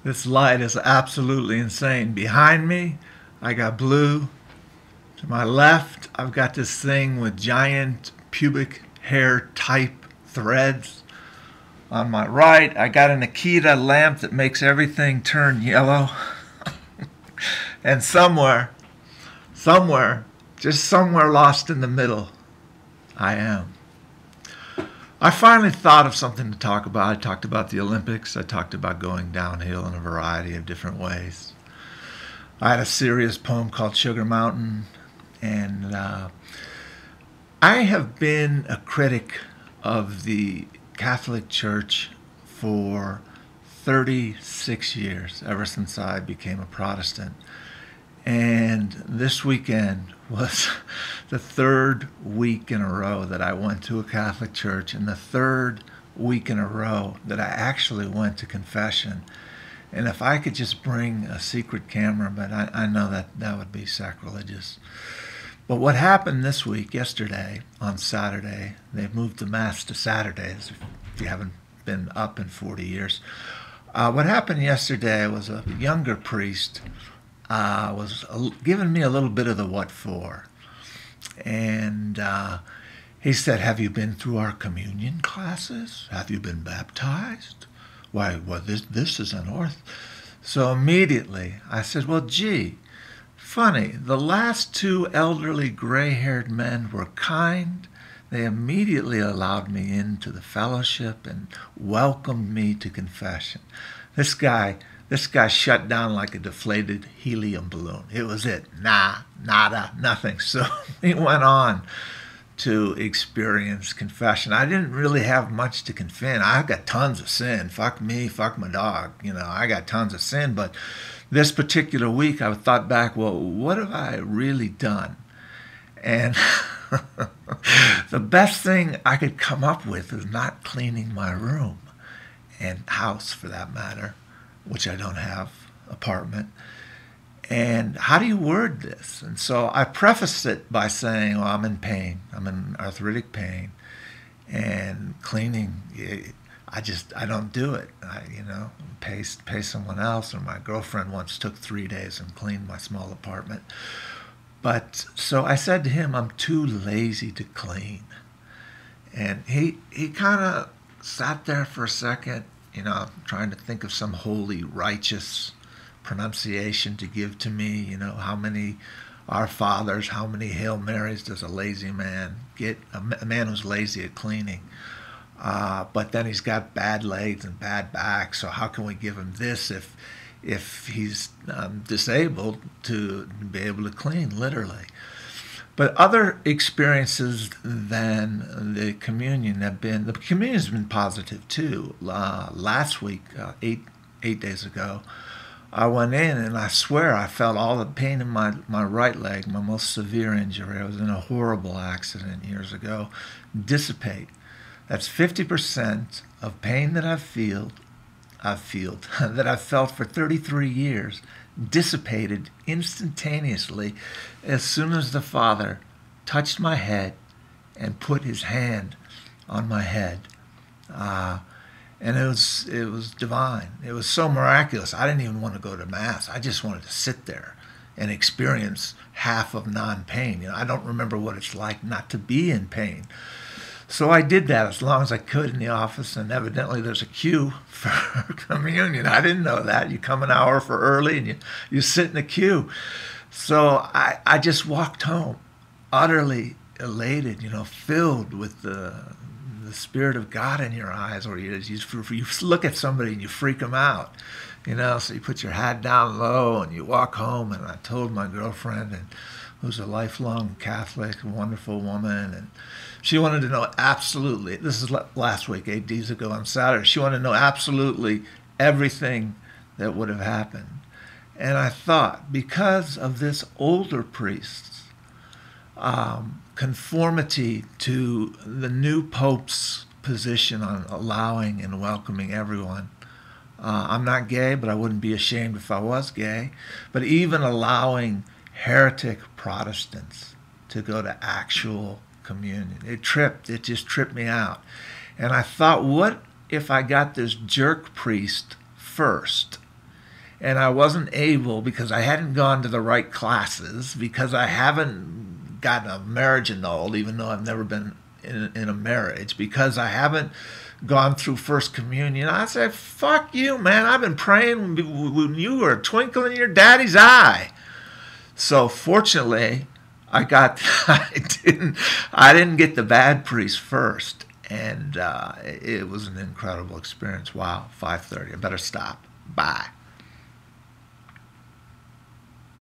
This light is absolutely insane. Behind me, I got blue. To my left, I've got this thing with giant pubic hair type threads. On my right, I got an Akita lamp that makes everything turn yellow. And somewhere, just somewhere lost in the middle, I am. I finally thought of something to talk about. I talked about the Olympics. I talked about going downhill in a variety of different ways. I had a serious poem called Sugar Mountain, and I have been a critic of the Catholic Church for 36 years, ever since I became a Protestant. And this weekend was the third week in a row that I went to a Catholic church, and the third week in a row that I actually went to confession. And if I could just bring a secret camera, but I know that would be sacrilegious. But what happened this week, yesterday, on Saturday, they've moved the Mass to Saturdays, if you haven't been up in 40 years. What happened yesterday was a younger priest was giving me a little bit of the what for. And he said, "Have you been through our communion classes? Have you been baptized? Why, well, this is unorthodox." So immediately I said, "Well, gee, funny. The last two elderly gray-haired men were kind. They immediately allowed me into the fellowship and welcomed me to confession. This guy shut down like a deflated helium balloon. It was it. Nah, nada, nothing." So he went on to experience confession. I didn't really have much to confess. I got tons of sin. Fuck me, fuck my dog. I got tons of sin. But this particular week, I thought back, well, what have I really done? And the best thing I could come up with is not cleaning my room and house, for that matter, which I don't have, apartment. And how do you word this? And so I prefaced it by saying, well, I'm in pain. I'm in arthritic pain. And cleaning, I don't do it. Pay someone else. Or my girlfriend once took 3 days and cleaned my small apartment. But so I said to him, I'm too lazy to clean. And he kind of sat there for a second, trying to think of some holy, righteous pronunciation to give to me. How many Our Fathers, how many Hail Marys does a lazy man get? A man who's lazy at cleaning. But then he's got bad legs and bad back, so how can we give him this if he's disabled to be able to clean, literally? But other experiences than the communion's been positive too. Last week, 8 days ago, I went in and I swear I felt all the pain in my right leg, my most severe injury. I was in a horrible accident years ago, dissipate. That's 50% of pain that I've felt for 33 years, dissipated instantaneously as soon as the Father touched my head and put his hand on my head. And it was divine. It was so miraculous. I didn't even want to go to Mass. I just wanted to sit there and experience half of non-pain. I don't remember what it's like not to be in pain. So I did that as long as I could in the office, and evidently there's a queue for communion. I didn't know that. You come an hour for early and you sit in the queue. So I just walked home, utterly elated, filled with the Spirit of God in your eyes, or you look at somebody and you freak them out, so you put your head down low and you walk home. And I told my girlfriend, who's a lifelong Catholic, wonderful woman, and she wanted to know absolutely, this is last week, 8 days ago on Saturday, she wanted to know absolutely everything that would have happened. And I thought, because of this older priest's conformity to the new Pope's position on allowing and welcoming everyone. I'm not gay, but I wouldn't be ashamed if I was gay. But even allowing heretic Protestants to go to actual communion, it just tripped me out. And I thought, what if I got this jerk priest first. And I wasn't able because I hadn't gone to the right classes, because I haven't gotten a marriage annulled, even though I've never been in a marriage, because I haven't gone through First Communion. I said, fuck you, man. I've been praying when you were a twinkle in your daddy's eye. So fortunately, I didn't get the bad priest first. And it was an incredible experience. Wow, 5:30. I better stop. Bye.